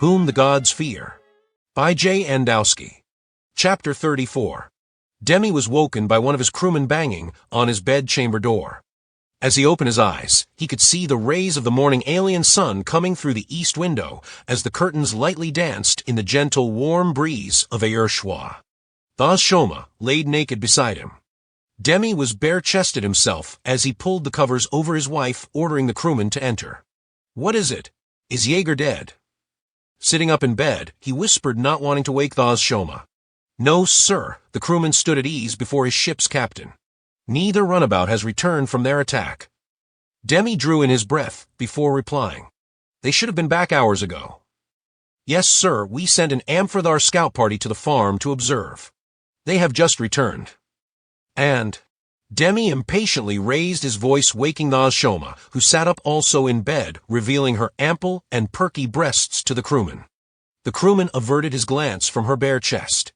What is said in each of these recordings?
Whom the Gods Fear, by Wdowski. Chapter 34. Demi was woken by one of his crewmen banging on his bedchamber door. As he opened his eyes, he could see the rays of the morning alien sun coming through the east window as the curtains lightly danced in the gentle, warm breeze of Ayrshwa. Shoma laid naked beside him. Demi was bare-chested himself as he pulled the covers over his wife, ordering the crewman to enter. "What is it? Is Yeager dead?" Sitting up in bed, he whispered, not wanting to wake Shoma. "No, sir," the crewman stood at ease before his ship's captain. "Neither runabout has returned from their attack." Demi drew in his breath before replying. "They should have been back hours ago." "Yes, sir, we sent an am-for-thars scout party to the farm to observe. They have just returned." And Demi impatiently raised his voice, waking Shoma, who sat up also in bed, revealing her ample and perky breasts to the crewman. The crewman averted his glance from her bare chest.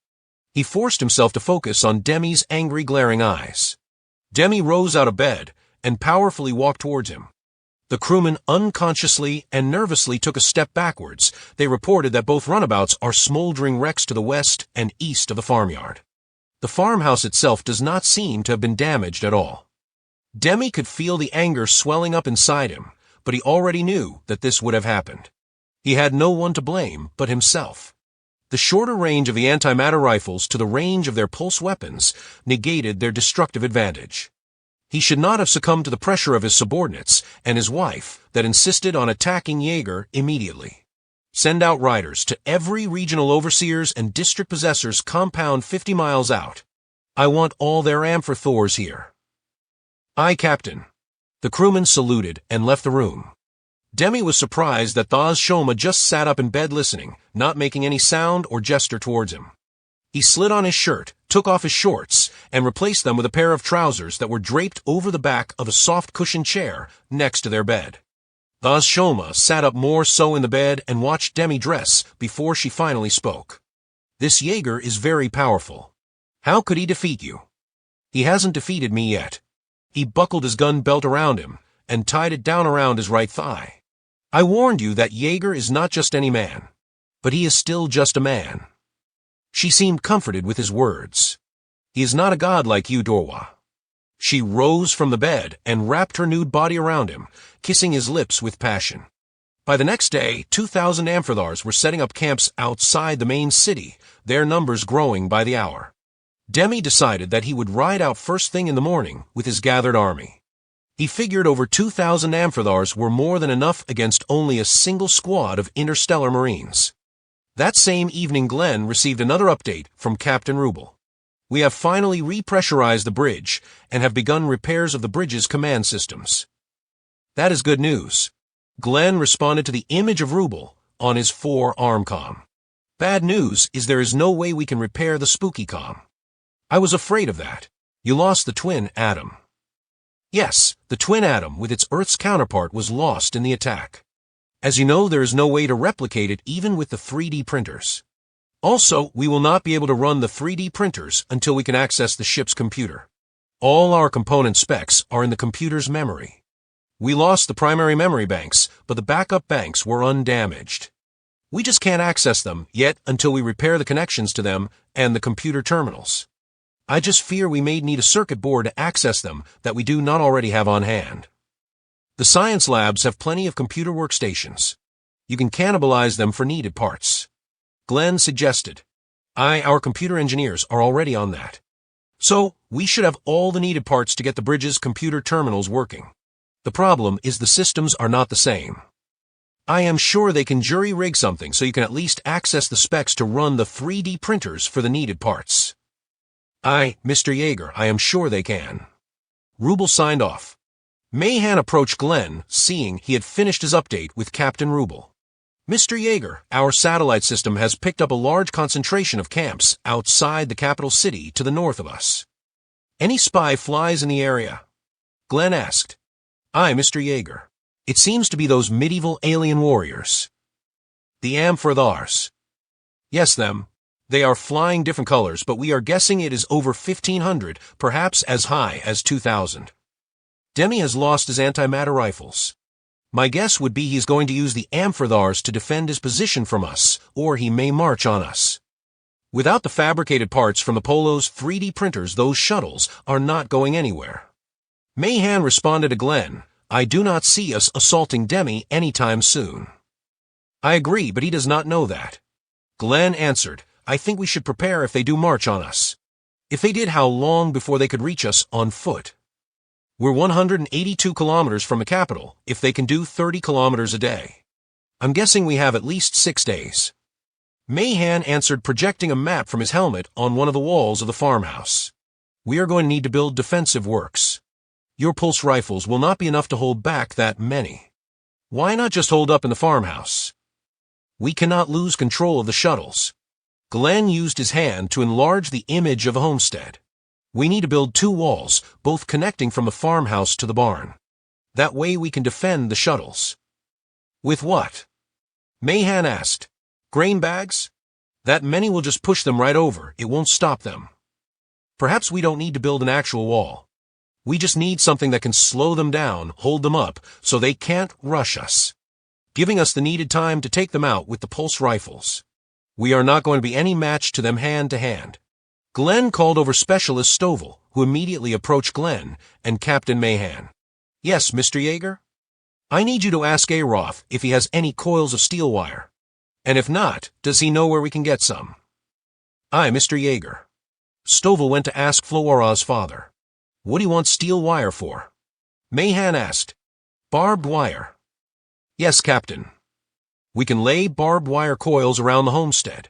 He forced himself to focus on Demi's angry, glaring eyes. Demi rose out of bed and powerfully walked towards him. The crewman unconsciously and nervously took a step backwards. They reported that both runabouts are smoldering wrecks to the west and east of the farmyard. The farmhouse itself does not seem to have been damaged at all. Demi could feel the anger swelling up inside him, but he already knew that this would have happened. He had no one to blame but himself. The shorter range of the antimatter rifles to the range of their pulse weapons negated their destructive advantage. He should not have succumbed to the pressure of his subordinates and his wife that insisted on attacking Yeager immediately. Send out riders to every regional overseer's and district possessor's compound 50 miles out. I want all their am-for-thars here. "Aye, Captain." The crewman saluted and left the room. Demi was surprised that Shoma just sat up in bed listening, not making any sound or gesture towards him. He slid on his shirt, took off his shorts, and replaced them with a pair of trousers that were draped over the back of a soft cushioned chair next to their bed. Shoma sat up more so in the bed and watched Demi dress before she finally spoke. "This Yeager is very powerful. How could he defeat you?" "He hasn't defeated me yet." He buckled his gun belt around him and tied it down around his right thigh. "I warned you that Yeager is not just any man, but he is still just a man." She seemed comforted with his words. "He is not a god like you, Dorwa." She rose from the bed and wrapped her nude body around him, kissing his lips with passion. By the next day, 2,000 am-for-thars were setting up camps outside the main city, their numbers growing by the hour. Demi decided that he would ride out first thing in the morning with his gathered army. He figured over 2,000 am-for-thars were more than enough against only a single squad of interstellar marines. That same evening, Glen received another update from Captain Rubel. "We have finally repressurized the bridge and have begun repairs of the bridge's command systems." "That is good news." Glen responded to the image of Rubel on his 4-arm-com. "Bad news is there is no way we can repair the spooky com." "I was afraid of that. You lost the twin atom." "Yes, the twin atom with its Earth's counterpart was lost in the attack. As you know, there is no way to replicate it even with the 3D printers. Also, we will not be able to run the 3D printers until we can access the ship's computer. All our component specs are in the computer's memory. We lost the primary memory banks, but the backup banks were undamaged. We just can't access them yet until we repair the connections to them and the computer terminals. I just fear we may need a circuit board to access them that we do not already have on hand. The science labs have plenty of computer workstations. You can cannibalize them for needed parts." Glen suggested. Our computer engineers are already on that. So, we should have all the needed parts to get the bridge's computer terminals working. The problem is the systems are not the same. I am sure they can jury-rig something so you can at least access the specs to run the 3D printers for the needed parts." Mr. Yeager, I am sure they can." Rubel signed off. Mahan approached Glen, seeing he had finished his update with Captain Rubel. "Mr. Yeager, our satellite system has picked up a large concentration of camps outside the capital city to the north of us. Any spy flies in the area?" Glen asked. Mr. Yeager. It seems to be those medieval alien warriors." "The am-for-thars?" "Yes, them. They are flying different colors, but we are guessing it is over 1,500, perhaps as high as 2,000. Demi has lost his antimatter rifles. My guess would be he's going to use the am-for-thars to defend his position from us, or he may march on us. Without the fabricated parts from the Polo's 3D printers, those shuttles are not going anywhere. Mayhan responded to Glen, I do not see us assaulting Demi anytime soon. I agree, but he does not know that. Glen answered, I think we should prepare if they do march on us. If they did, how long before they could reach us on foot? We're 182 kilometers from the capital, if they can do 30 kilometers a day. I'm guessing we have at least 6 days. Mayhan answered, projecting a map from his helmet on one of the walls of the farmhouse. We are going to need to build defensive works. Your pulse rifles will not be enough to hold back that many. Why not just hold up in the farmhouse? We cannot lose control of the shuttles. Glen used his hand to enlarge the image of a homestead. We need to build 2 walls, both connecting from the farmhouse to the barn. That way we can defend the shuttles. With what? Mayhan asked. Grain bags? That many will just push them right over, it won't stop them. Perhaps we don't need to build an actual wall. We just need something that can slow them down, hold them up, so they can't rush us, giving us the needed time to take them out with the pulse rifles. We are not going to be any match to them hand to hand. Glen called over Specialist Stovall, who immediately approached Glen and Captain Mayhan. Yes, Mr. Yeager? I need you to ask Aroth if he has any coils of steel wire. And if not, does he know where we can get some? Aye, Mr. Yeager. Stovall went to ask Flora's father. What do you want steel wire for? Mayhan asked. Barbed wire. Yes, Captain. We can lay barbed wire coils around the homestead.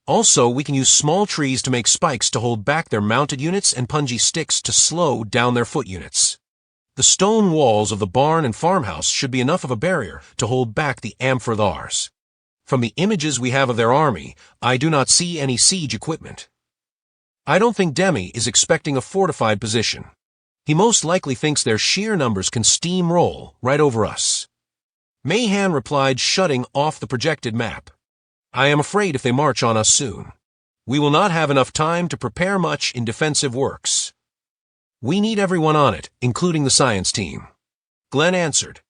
Also, we can use small trees to make spikes to hold back their mounted units and punji sticks to slow down their foot units. The stone walls of the barn and farmhouse should be enough of a barrier to hold back the am-for-thars. From the images we have of their army, I do not see any siege equipment. I don't think Demi is expecting a fortified position. He most likely thinks their sheer numbers can steamroll right over us. Mayhan replied, shutting off the projected map. I am afraid if they march on us soon, we will not have enough time to prepare much in defensive works. We need everyone on it, including the science team. Glen answered.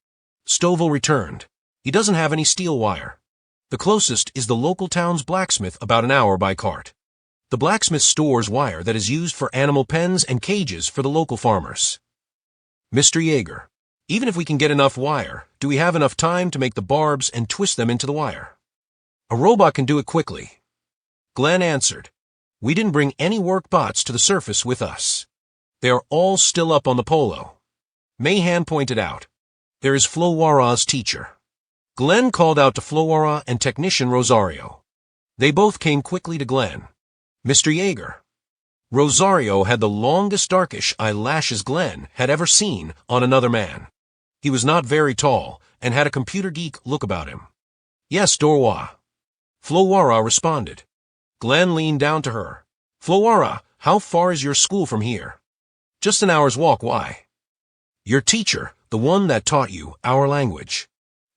Stovall returned. He doesn't have any steel wire. The closest is the local town's blacksmith, about an hour by cart. The blacksmith stores wire that is used for animal pens and cages for the local farmers. Mr. Yeager, even if we can get enough wire, do we have enough time to make the barbs and twist them into the wire? A robot can do it quickly. Glen answered. We didn't bring any work bots to the surface with us. They are all still up on the polo. Mayhan pointed out. There is Flora's teacher. Glen called out to Flora and technician Rosario. They both came quickly to Glen. Mr. Yeager. Rosario had the longest darkish eyelashes Glen had ever seen on another man. He was not very tall and had a computer geek look about him. Yes, Dorwa. Flora responded. Glen leaned down to her. Flora, how far is your school from here? Just an hour's walk. Why? Your teacher, the one that taught you our language,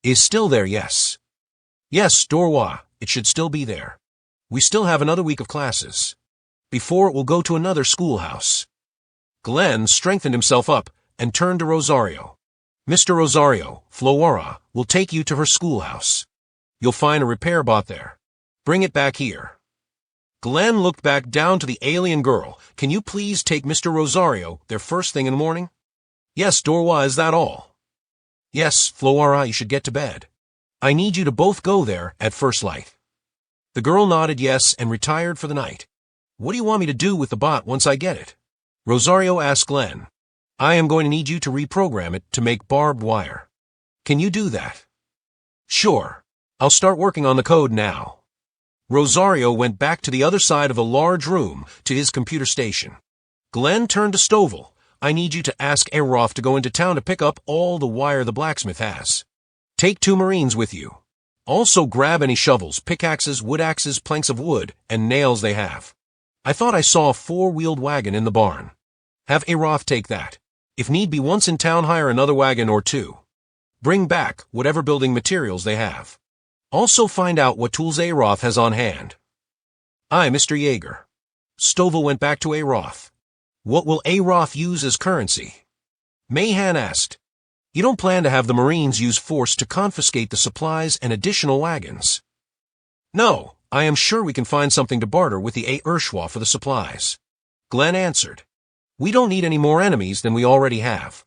is still there, yes. Yes, Dorwa, it should still be there. We still have another week of classes. Before it will go to another schoolhouse. Glen strengthened himself up and turned to Rosario. Mr. Rosario, Flora will take you to her schoolhouse. You'll find a repair bot there. Bring it back here. Glen looked back down to the alien girl. Can you please take Mr. Rosario there first thing in the morning? Yes, Dorwa, is that all? Yes, Flora, you should get to bed. I need you to both go there at first light. The girl nodded yes and retired for the night. What do you want me to do with the bot once I get it? Rosario asked Glen. I am going to need you to reprogram it to make barbed wire. Can you do that? Sure. I'll start working on the code now. Rosario went back to the other side of the large room to his computer station. Glen turned to Stovall. I need you to ask Aroth to go into town to pick up all the wire the blacksmith has. Take 2 Marines with you. Also grab any shovels, pickaxes, wood axes, planks of wood, and nails they have. I thought I saw a 4-wheeled wagon in the barn. Have Aroth take that. If need be, once in town, hire another wagon or 2. Bring back whatever building materials they have. Also find out what tools Aroth has on hand. Aye, Mr. Yeager. Stovall went back to Aroth. What will Aroth use as currency? Mayhan asked. You don't plan to have the Marines use force to confiscate the supplies and additional wagons. No, I am sure we can find something to barter with the Urshwa for the supplies. Glen answered. We don't need any more enemies than we already have.